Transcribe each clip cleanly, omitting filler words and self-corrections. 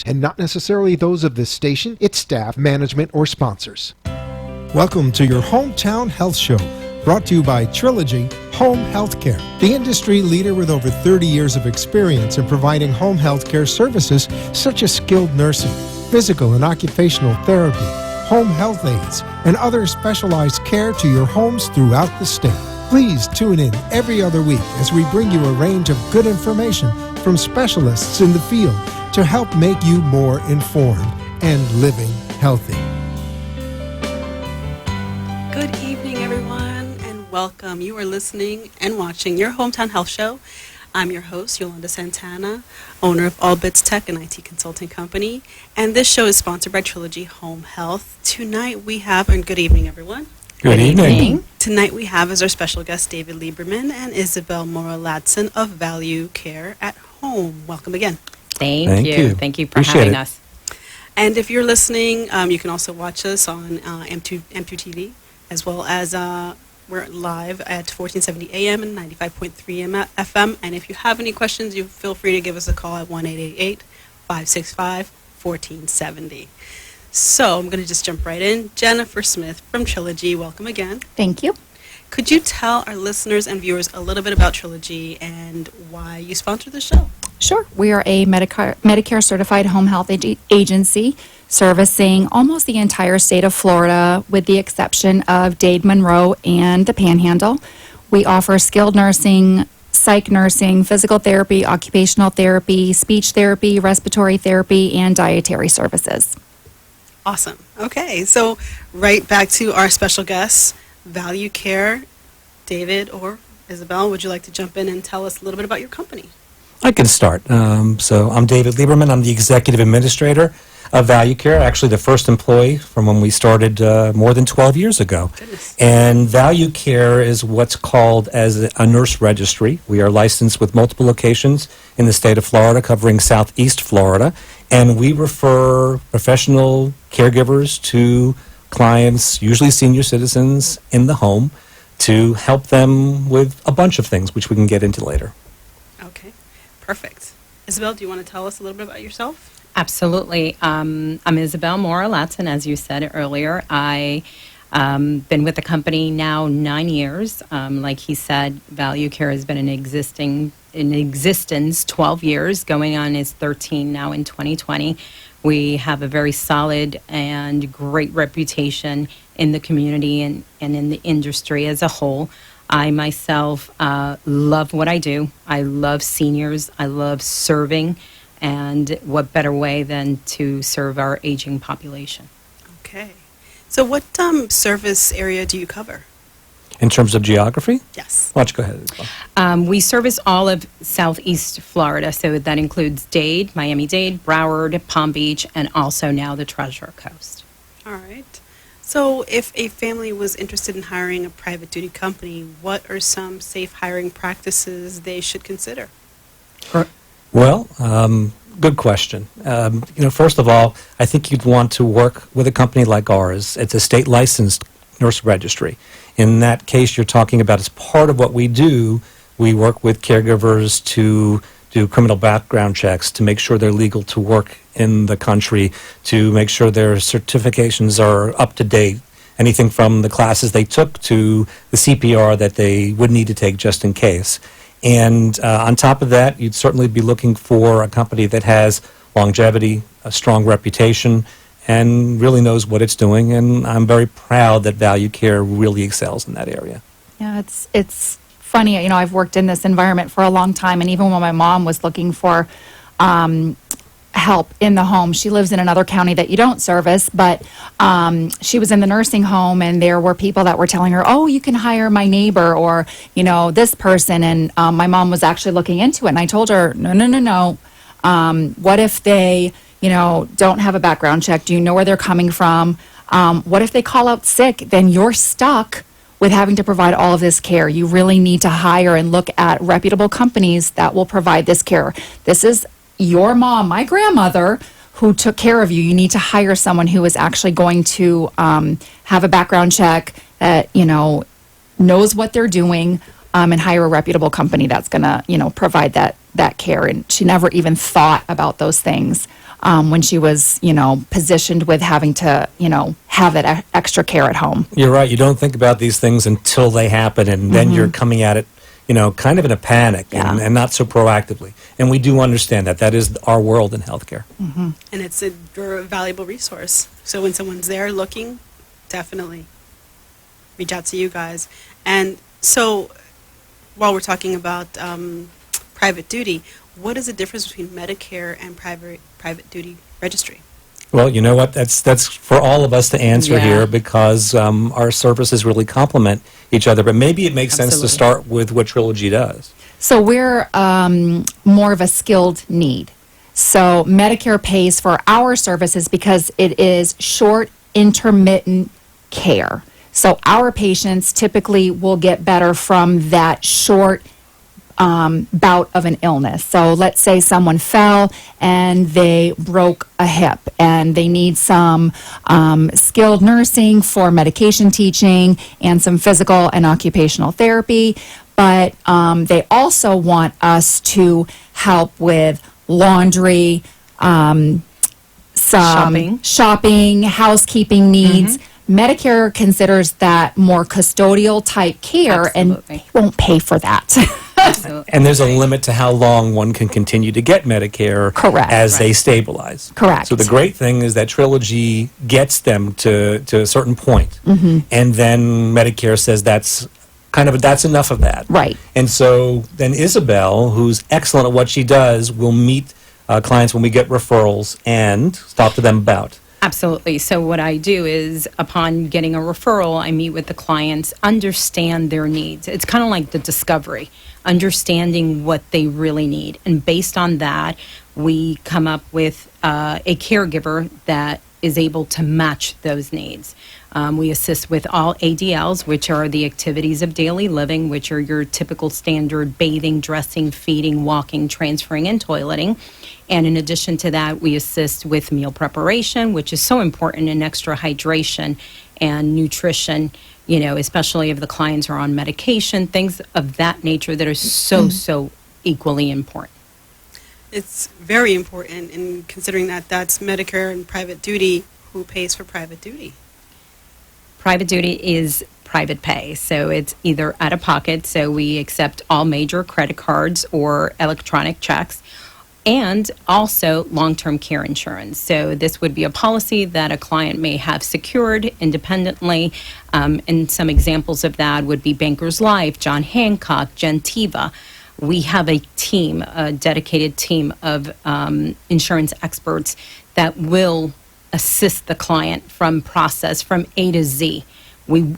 and not necessarily those of this station, its staff, management, or sponsors. Welcome to your Hometown Health Show, brought to you by Triology Home Healthcare, the industry leader with over 30 years of experience in providing home healthcare services such as skilled nursing, physical and occupational therapy, home health aides, and other specialized care to your homes throughout the state. Please tune in every other week as we bring you a range of good information from specialists in the field to help make you more informed and living healthy. Good evening, everyone, and welcome. You are listening and watching your Hometown Health Show. I'm your host, Yolanda Santana, owner of All Bits Tech, an IT consulting company, and this show is sponsored by Triology Home Health. Tonight we have, and good evening, everyone. Good evening. Tonight we have as our special guests David Lieberman and Isabel Mora-Ladson of Value Care at Home. Welcome again. Thank you. Thank you for having us. And if you're listening, you can also watch us on M2 TV, as well as we're live at 1470 AM and 95.3 FM. And if you have any questions, you feel free to give us a call at 1-888-565-1470. So I'm going to just jump right in. Jennifer Smith from Triology, welcome again. Thank you. Could you tell our listeners and viewers a little bit about Triology and why you sponsor the show? Sure. We are a Medicare certified home health agency servicing almost the entire state of Florida with the exception of Dade, Monroe, and the Panhandle. We offer skilled nursing, psych nursing, physical therapy, occupational therapy, speech therapy, respiratory therapy, and dietary services. Awesome. Okay, so right back to our special guests, Value Care. David or Isabel, would you like to jump in and tell us a little bit about your company? I can start. So I'm David Lieberman. I'm the executive administrator of Value Care, actually the first employee from when we started more than 12 years ago. Goodness. And Value Care is what's called as a nurse registry. We are licensed with multiple locations in the state of Florida, covering southeast Florida, and we refer professional caregivers to clients, usually senior citizens in the home, to help them with a bunch of things, which we can get into later. Okay, perfect. Isabel, do you want to tell us a little bit about yourself? Absolutely. I'm Isabel Mora-Ladson, as you said earlier. I been with the company now 9 years. Like he said, Value Care has been in existence 12 years, going on is 13 now in 2020. We have a very solid and great reputation in the community and in the industry as a whole. I myself love what I do. I love seniors. I love serving. And what better way than to serve our aging population? Okay. So what service area do you cover? In terms of geography? Yes. Why don't you go ahead, Isabel? We service all of southeast Florida, so that includes Dade, Miami-Dade, Broward, Palm Beach, and also now the Treasure Coast. All right. So if a family was interested in hiring a private duty company, what are some safe hiring practices they should consider? Well, good question. First of all, I think you'd want to work with a company like ours. It's a state licensed nurse registry. In that case, you're talking about as part of what we do, we work with caregivers to do criminal background checks to make sure they're legal to work in the country, to make sure their certifications are up to date, anything from the classes they took to the CPR that they would need to take just in case. And on top of that, you'd certainly be looking for a company that has longevity, a strong reputation, and really knows what it's doing. And I'm very proud that Value Care really excels in that area. Yeah, it's funny. I've worked in this environment for a long time, and even when my mom was looking for help in the home, she lives in another county that you don't service, but she was in the nursing home, and there were people that were telling her, oh, you can hire my neighbor or, this person, and my mom was actually looking into it, and I told her, no. What if they, don't have a background check? Do you know where they're coming from? What if they call out sick? Then you're stuck with having to provide all of this care. You really need to hire and look at reputable companies that will provide this care. This is your mom, my grandmother, who took care of you. You need to hire someone who is actually going to have a background check that, knows what they're doing, and hire a reputable company that's going to, provide that that care, and she never even thought about those things when she was, positioned with having to, have that extra care at home. You're right. You don't think about these things until they happen, and then you're coming at it, kind of in a panic and not so proactively. And we do understand that. That is our world in healthcare. And it's a valuable resource. So when someone's there looking, definitely reach out to you guys. And so while we're talking about private duty, what is the difference between Medicare and private duty registry? Well, you know what? That's for all of us to answer here, because our services really complement each other. But maybe it makes sense to start with what Triology does. So we're more of a skilled need. So Medicare pays for our services because it is short, intermittent care. So our patients typically will get better from that short bout of an illness. So let's say someone fell and they broke a hip and they need some skilled nursing for medication teaching and some physical and occupational therapy. But they also want us to help with laundry, some shopping, housekeeping needs. Medicare considers that more custodial type care and won't pay for that. And there's a limit to how long one can continue to get Medicare as they stabilize. Correct. So the great thing is that Triology gets them to a certain point, and then Medicare says that's enough of that. Right. And so then Isabel, who's excellent at what she does, will meet clients when we get referrals and talk to them about. Absolutely. So what I do is, upon getting a referral, I meet with the clients, understand their needs. It's kind of like the discovery, understanding what they really need. And based on that, we come up with a caregiver that is able to match those needs. We assist with all ADLs, which are the activities of daily living, which are your typical standard bathing, dressing, feeding, walking, transferring, and toileting. And in addition to that, we assist with meal preparation, which is so important in extra hydration and nutrition, especially if the clients are on medication, things of that nature that are so equally important. It's very important, in considering that that's Medicare and private duty. Who pays for private duty? Private duty is private pay, so it's either out of pocket, so we accept all major credit cards or electronic checks, and also long-term care insurance. So this would be a policy that a client may have secured independently, and some examples of that would be Bankers Life, John Hancock, Gentiva. We have a team, a dedicated team of insurance experts that will assist the client from A to Z. We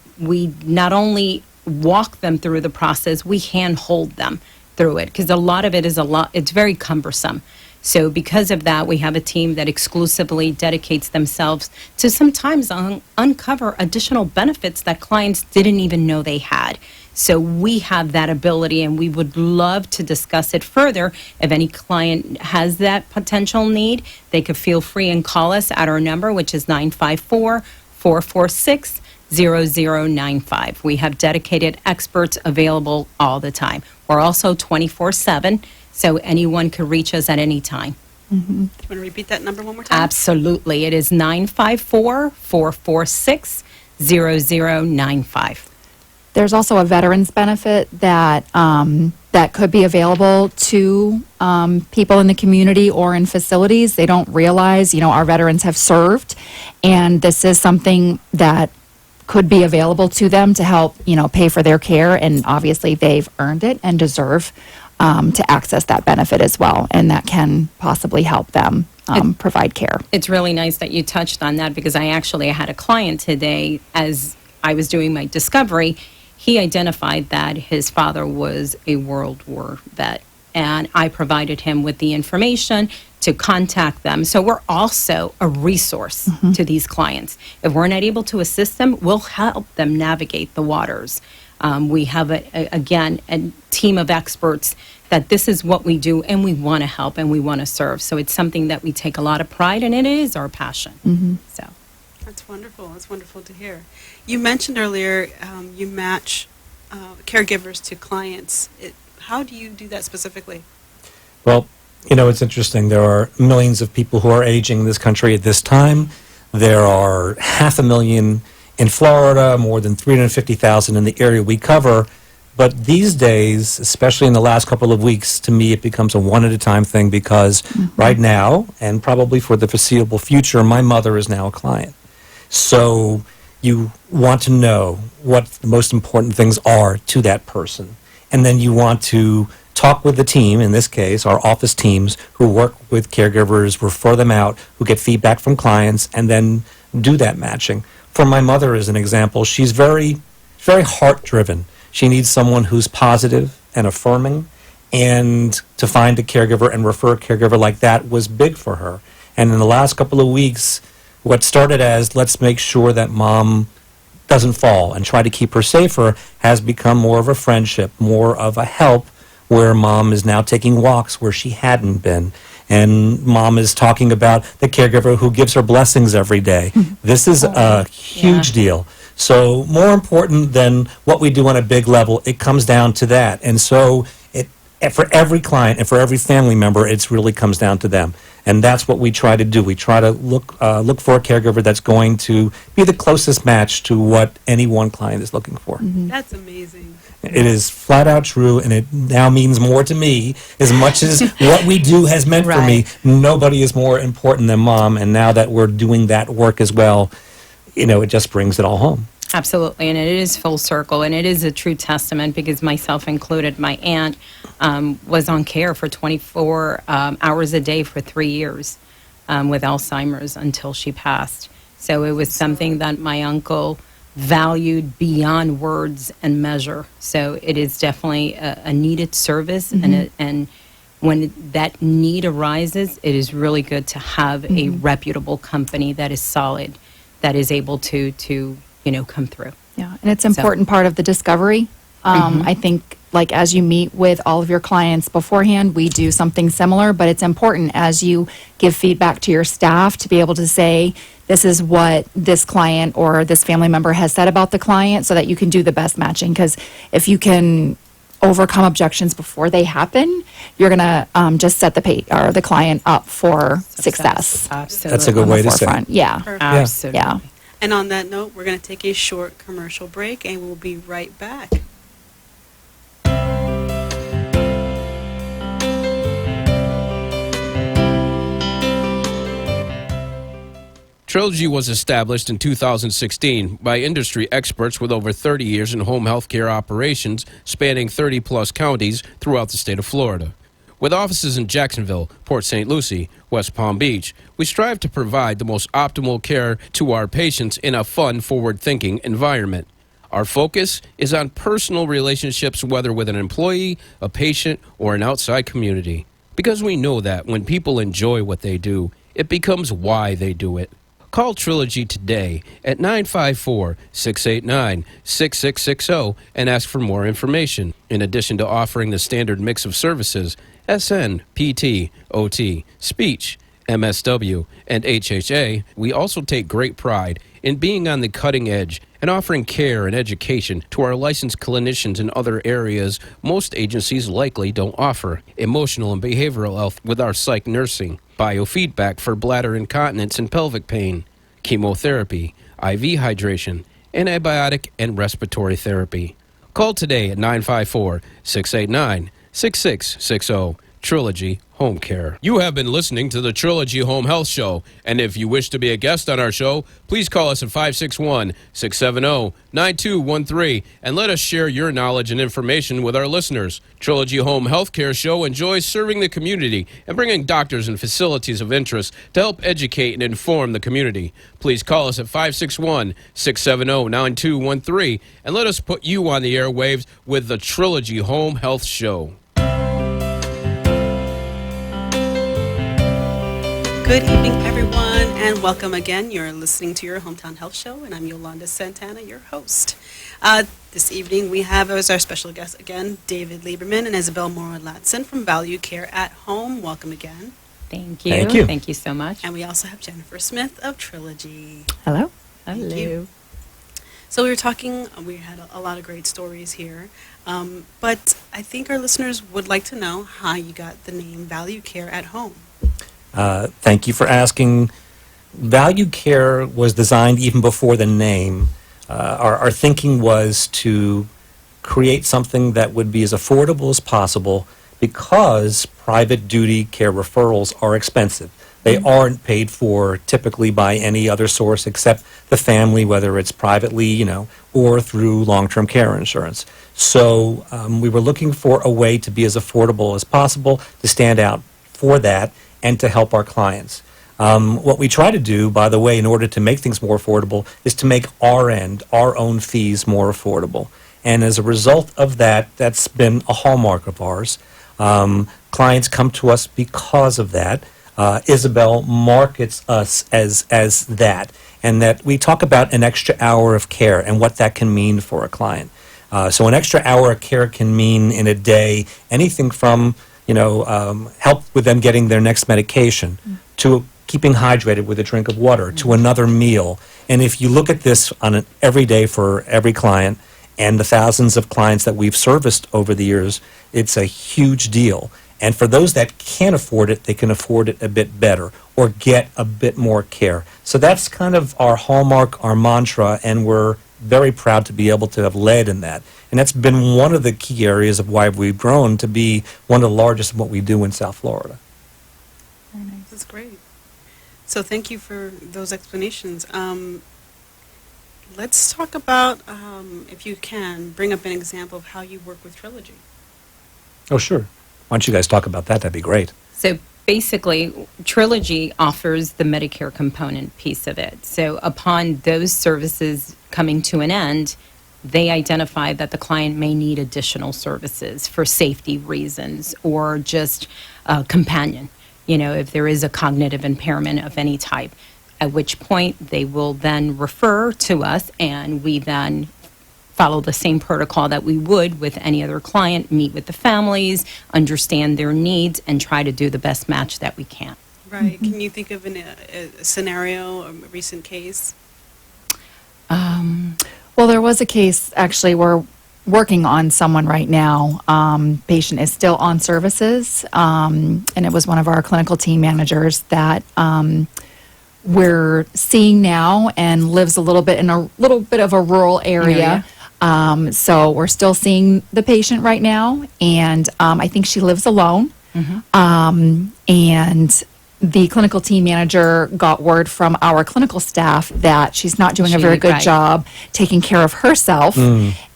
not only walk them through the process, we handhold them through it, because a lot of it is it's very cumbersome. So because of that, we have a team that exclusively dedicates themselves to sometimes uncover additional benefits that clients didn't even know they had. So we have that ability, and we would love to discuss it further. If any client has that potential need, they could feel free and call us at our number, which is 954-446-0095. We have dedicated experts available all the time. We're also 24/7, so anyone could reach us at any time. Do you want to repeat that number one more time? Absolutely. It is 954-446-0095. There's also a veterans benefit that that could be available to people in the community or in facilities. They don't realize, our veterans have served, and this is something that could be available to them to help, pay for their care. And obviously, they've earned it and deserve to access that benefit as well, and that can possibly help them provide care. It's really nice that you touched on that, because I had a client today, as I was doing my discovery. He identified that his father was a World War vet, and I provided him with the information to contact them. So we're also a resource to these clients. If we're not able to assist them, we'll help them navigate the waters. We have, a team of experts that this is what we do, and we want to help and we want to serve. So it's something that we take a lot of pride in, and it is our passion. So. That's wonderful. That's wonderful to hear. You mentioned earlier you match caregivers to clients. How do you do that specifically? Well, it's interesting. There are millions of people who are aging in this country at this time. There are 500,000 in Florida, more than 350,000 in the area we cover. But these days, especially in the last couple of weeks, to me, it becomes a one-at-a-time thing because right now, and probably for the foreseeable future, my mother is now a client. So you want to know what the most important things are to that person. And then you want to talk with the team, in this case, our office teams, who work with caregivers, refer them out, who get feedback from clients, and then do that matching. For my mother, as an example, she's very heart-driven. She needs someone who's positive and affirming, and to find a caregiver and refer a caregiver like that was big for her. And in the last couple of weeks, what started as let's make sure that mom doesn't fall and try to keep her safer has become more of a friendship, more of a help, where mom is now taking walks where she hadn't been. And mom is talking about the caregiver who gives her blessings every day. This is a huge deal. So more important than what we do on a big level, it comes down to that. And so for every client and for every family member, it really comes down to them. And that's what we try to do. We try to look for a caregiver that's going to be the closest match to what any one client is looking for. That's amazing. It is flat out true, and it now means more to me as much as what we do has meant for me. Nobody is more important than mom, and now that we're doing that work as well, it just brings it all home. Absolutely, and it is full circle, and it is a true testament because myself included, my aunt was on care for 24 hours a day for 3 years with Alzheimer's until she passed. So it was something that my uncle valued beyond words and measure. So it is definitely a needed service, and when that need arises, it is really good to have a reputable company that is solid, that is able to come through. Yeah, and it's an important part of the discovery. I think, like, as you meet with all of your clients beforehand, we do something similar, but it's important as you give feedback to your staff to be able to say, this is what this client or this family member has said about the client, so that you can do the best matching. Because if you can overcome objections before they happen, you're going to just set the client up for success. Absolutely. That's a good way to say it. Yeah. Perfect. Absolutely. Yeah. And on that note, we're going to take a short commercial break, and we'll be right back. Triology was established in 2016 by industry experts with over 30 years in home health care operations spanning 30-plus counties throughout the state of Florida. With offices in Jacksonville, Port St. Lucie, West Palm Beach, we strive to provide the most optimal care to our patients in a fun, forward-thinking environment. Our focus is on personal relationships, whether with an employee, a patient, or an outside community. Because we know that when people enjoy what they do, it becomes why they do it. Call Triology today at 954-689-6660 and ask for more information. In addition to offering the standard mix of services, SN, PT, OT, speech, MSW, and HHA, we also take great pride in being on the cutting edge and offering care and education to our licensed clinicians in other areas most agencies likely don't offer. Emotional and behavioral health with our psych nursing, biofeedback for bladder incontinence and pelvic pain, chemotherapy, IV hydration, antibiotic and respiratory therapy. Call today at 954-689-6660. Triology Home Care. You have been listening to the Triology Home Health Show, and if you wish to be a guest on our show, please call us at 561-670-9213 and let us share your knowledge and information with our listeners. Triology Home Health Care Show enjoys serving the community and bringing doctors and facilities of interest to help educate and inform the community. Please call us at 561-670-9213 and let us put you on the airwaves with the Triology Home Health Show. Good evening, everyone, and welcome again. You're listening to your Hometown Health Show, and I'm Yolanda Santana, your host. This evening, we have as our special guest again, David Lieberman and Isabel Mora-Latson from Value Care at Home. Welcome again. Thank you. Thank you. Thank you so much. And we also have Jennifer Smith of Triology. Hello. Thank you. So we had a lot of great stories here, but I think our listeners would like to know how you got the name Value Care at Home. Thank you for asking. Value Care was designed even before the name. Our thinking was to create something that would be as affordable as possible because private duty care referrals are expensive. They aren't paid for typically by any other source except the family, whether it's privately, or through long-term care insurance. So we were looking for a way to be as affordable as possible, to stand out for that, and to help our clients. What we try to do, by the way, in order to make things more affordable, is to make our own fees more affordable. And as a result of that, that's been a hallmark of ours. Clients come to us because of that. Isabel markets us as that, and that we talk about an extra hour of care and what that can mean for a client. So an extra hour of care can mean in a day anything from help with them getting their next medication to keeping hydrated with a drink of water to another meal. And if you look at this on an every day for every client and the thousands of clients that we've serviced over the years, it's a huge deal. And for those that can't afford it, they can afford it a bit better or get a bit more care. So that's kind of our hallmark, our mantra, and we're very proud to be able to have led in that. And that's been one of the key areas of why we've grown to be one of the largest in what we do in South Florida. Very nice. That's great. So thank you for those explanations. Let's talk about, if you can, bring up an example of how you work with Triology. Oh, sure. Why don't you guys talk about that? That'd be great. So basically, Triology offers the Medicare component piece of it. So upon those services coming to an end, they identify that the client may need additional services for safety reasons or just a companion, if there is a cognitive impairment of any type, at which point they will then refer to us, and we then follow the same protocol that we would with any other client, meet with the families, understand their needs, and try to do the best match that we can. Right. Can you think of a scenario, a recent case? Well, there was a case, actually, we're working on someone right now. Patient is still on services, and it was one of our clinical team managers that we're seeing now and lives a little bit in a little bit of a rural area. So we're still seeing the patient right now, and I think she lives alone. And the clinical team manager got word from our clinical staff that she's not doing a very good job taking care of herself,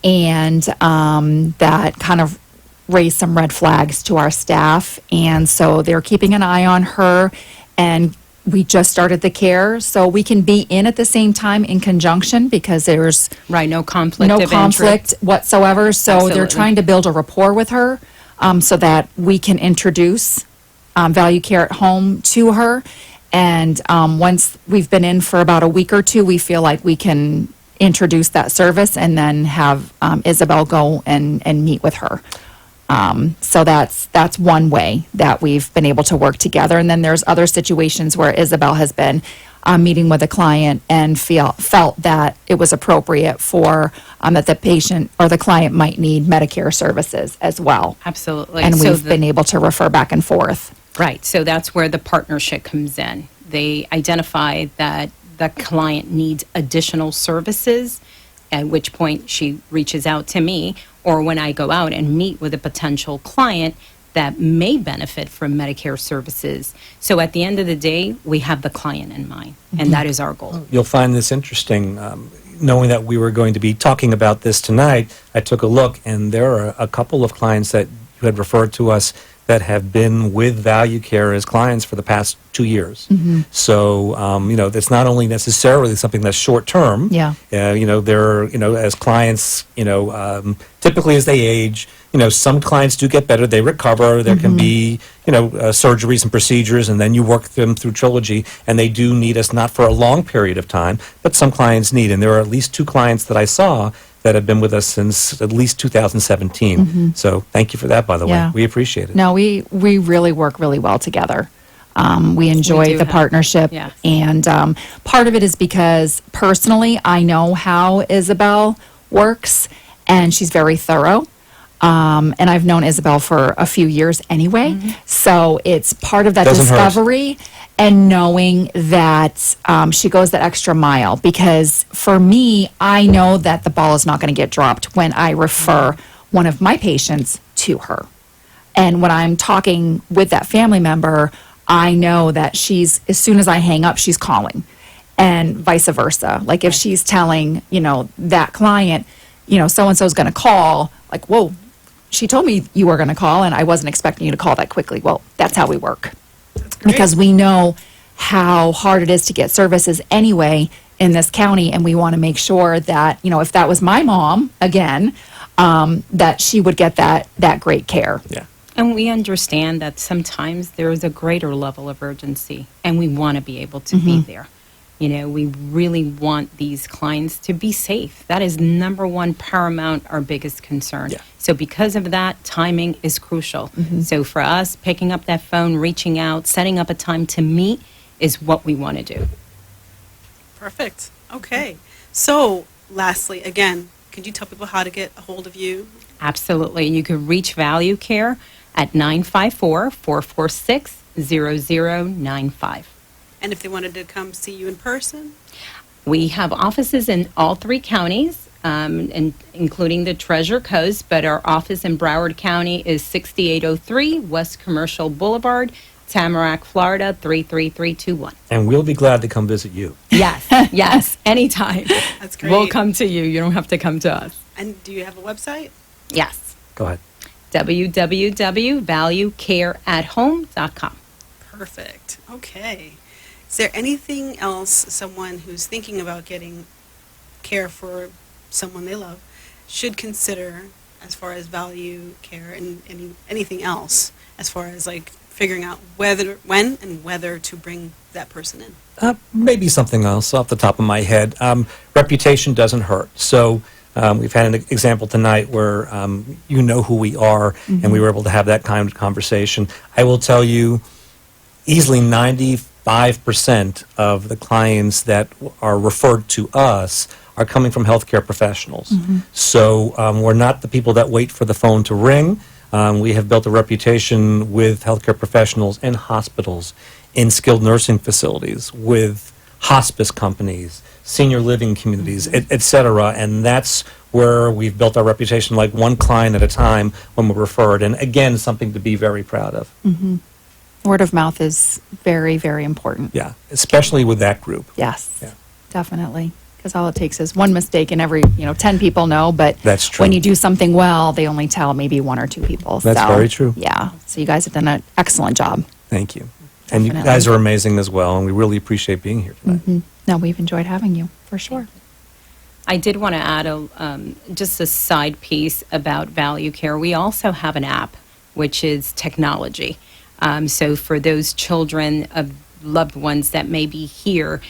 and that kind of raised some red flags to our staff. And so they're keeping an eye on her, and we just started the care, so we can be in at the same time in conjunction because there's no conflict whatsoever. So Absolutely. They're trying to build a rapport with her so that we can introduce Value Care at Home to her. And once we've been in for about a week or two, we feel like we can introduce that service and then have Isabel go and meet with her. So that's one way that we've been able to work together. And then there's other situations where Isabel has been meeting with a client and felt that it was appropriate for that the patient or the client might need Medicare services as well. Absolutely. And we've been able to refer back and forth. Right. So that's where the partnership comes in. They identify that the client needs additional services, at which point she reaches out to me, or when I go out and meet with a potential client that may benefit from Medicare services. So at the end of the day, we have the client in mind, and that is our goal. You'll find this interesting. Knowing that we were going to be talking about this tonight, I took a look, and there are a couple of clients that you had referred to us that have been with Value Care as clients for the past 2 years. So, that's not only necessarily something that's short term. Yeah. They're, as clients, typically as they age, some clients do get better, they recover, there can be, surgeries and procedures, and then you work them through Triology, and they do need us not for a long period of time, but some clients need. And there are at least 2 clients that I saw that have been with us since at least 2017. So thank you for that, by the way. We appreciate it. No, we really work really well together. We enjoy do the have- partnership. yes. And part of it is because personally, I know how Isabel works, and she's very thorough. And I've known Isabel for a few years anyway. So it's part of that Doesn't hurt. discovery and knowing that she goes that extra mile. Because for me, I know that the ball is not going to get dropped when I refer one of my patients to her. And when I'm talking with that family member, I know that as soon as I hang up, she's calling, and vice versa. Like if she's telling, that client, so-and-so is going to call, like, whoa, she told me you were going to call, and I wasn't expecting you to call that quickly. Well, that's how we work. Because we know how hard it is to get services anyway in this county, and we want to make sure that, if that was my mom, again, that she would get that great care. Yeah. And we understand that sometimes there is a greater level of urgency, and we want to be able to be there. We really want these clients to be safe. That is number one, paramount, our biggest concern. Yeah. So because of that, timing is crucial. So for us, picking up that phone, reaching out, setting up a time to meet is what we want to do. Perfect. Okay. So, lastly, again, could you tell people how to get a hold of you? Absolutely. You could reach Value Care at 954-446-0095. And if they wanted to come see you in person? We have offices in all 3 counties, and including the Treasure Coast, but our office in Broward County is 6803 West Commercial Boulevard, Tamarack, Florida, 33321. And we'll be glad to come visit you. Yes, anytime. That's great. We'll come to you. You don't have to come to us. And do you have a website? Yes. Go ahead. www.valuecareathome.com. Perfect. Okay. Is there anything else someone who's thinking about getting care for someone they love should consider as far as value care and anything else as far as like figuring out when and whether to bring that person in? Maybe something else off the top of my head. Reputation doesn't hurt. So we've had an example tonight where you know who we are, and we were able to have that kind of conversation. I will tell you, easily 95% of the clients that are referred to us are coming from healthcare professionals. So we're not the people that wait for the phone to ring. We have built a reputation with healthcare professionals in hospitals, in skilled nursing facilities, with hospice companies, senior living communities, et cetera. And that's where we've built our reputation, like one client at a time when we're referred. And again, something to be very proud of. Word of mouth is very, very important. Yeah, especially with that group. Yes, Yeah. definitely. Because all it takes is one mistake and every, 10 people know, but That's true. when you do something well, they only tell maybe 1 or 2 people. That's So, very true. Yeah, so you guys have done an excellent job. Thank you. And you Definitely. guys are amazing as well, and we really appreciate being here tonight. No, we've enjoyed having you, for sure. I did want to add just a side piece about Value Care. We also have an app, which is technology. So for those children of loved ones that may be here,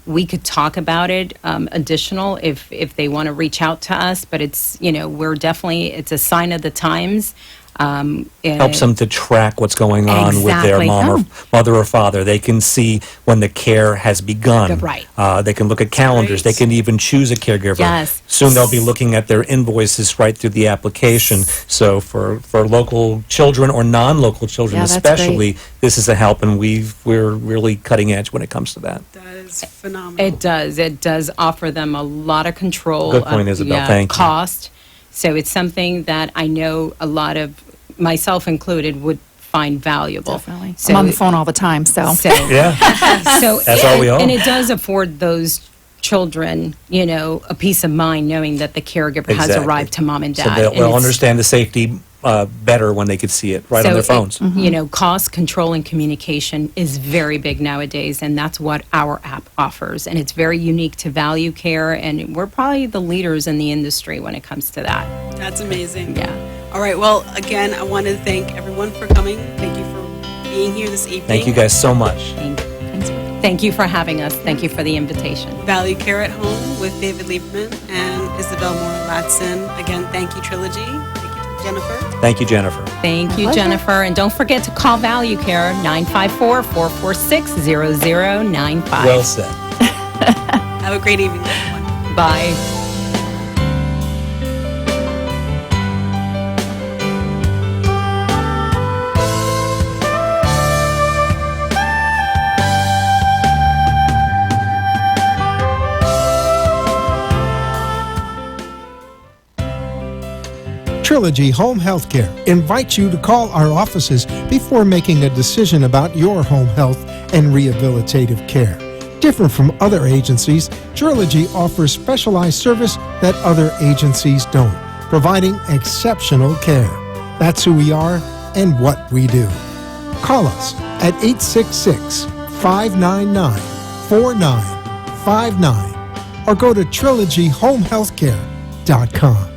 we could talk about it additional if they want to reach out to us. But it's, it's a sign of the times. Helps them to track what's going on with their Exactly. mother or father. They can see when the care has begun. Right. They can look at calendars. Great. They can even choose a caregiver. Yes. Soon they'll be looking at their invoices right through the application. So for local children or non-local children Yeah, that's especially, this is a help, and we're really cutting edge when it comes to that. That is phenomenal. It does. It does offer them a lot of control. Good point, Isabel. Thank you. Cost. So it's something that I know a lot of, myself included, would find valuable. Definitely. So I'm on the phone all the time, so. Yeah. So That's all we are. And it does afford those children, a peace of mind knowing that the caregiver has Exactly. arrived to mom and dad. So they'll And it's- understand the safety better when they could see it right on their phones. Cost control and communication is very big nowadays, and that's what our app offers. And it's very unique to Value Care, and we're probably the leaders in the industry when it comes to that. That's amazing. Yeah. All right. Well, again, I want to thank everyone for coming. Thank you for being here this evening. Thank you guys so much. Thank you for having us. Thank you for the invitation. Value Care at Home with David Lieberman and Isabel Moore-Latson. Again, thank you, Trilogy. Thank you to the Jennifer? Thank you, Jennifer. Thank you, pleasure. Jennifer. And don't forget to call Value Care 954-446-0095. Well said. Have a great evening, everyone. Bye. Triology Home Healthcare invites you to call our offices before making a decision about your home health and rehabilitative care. Different from other agencies, Triology offers specialized service that other agencies don't, providing exceptional care. That's who we are and what we do. Call us at 866-599-4959 or go to trilogyhomehealthcare.com.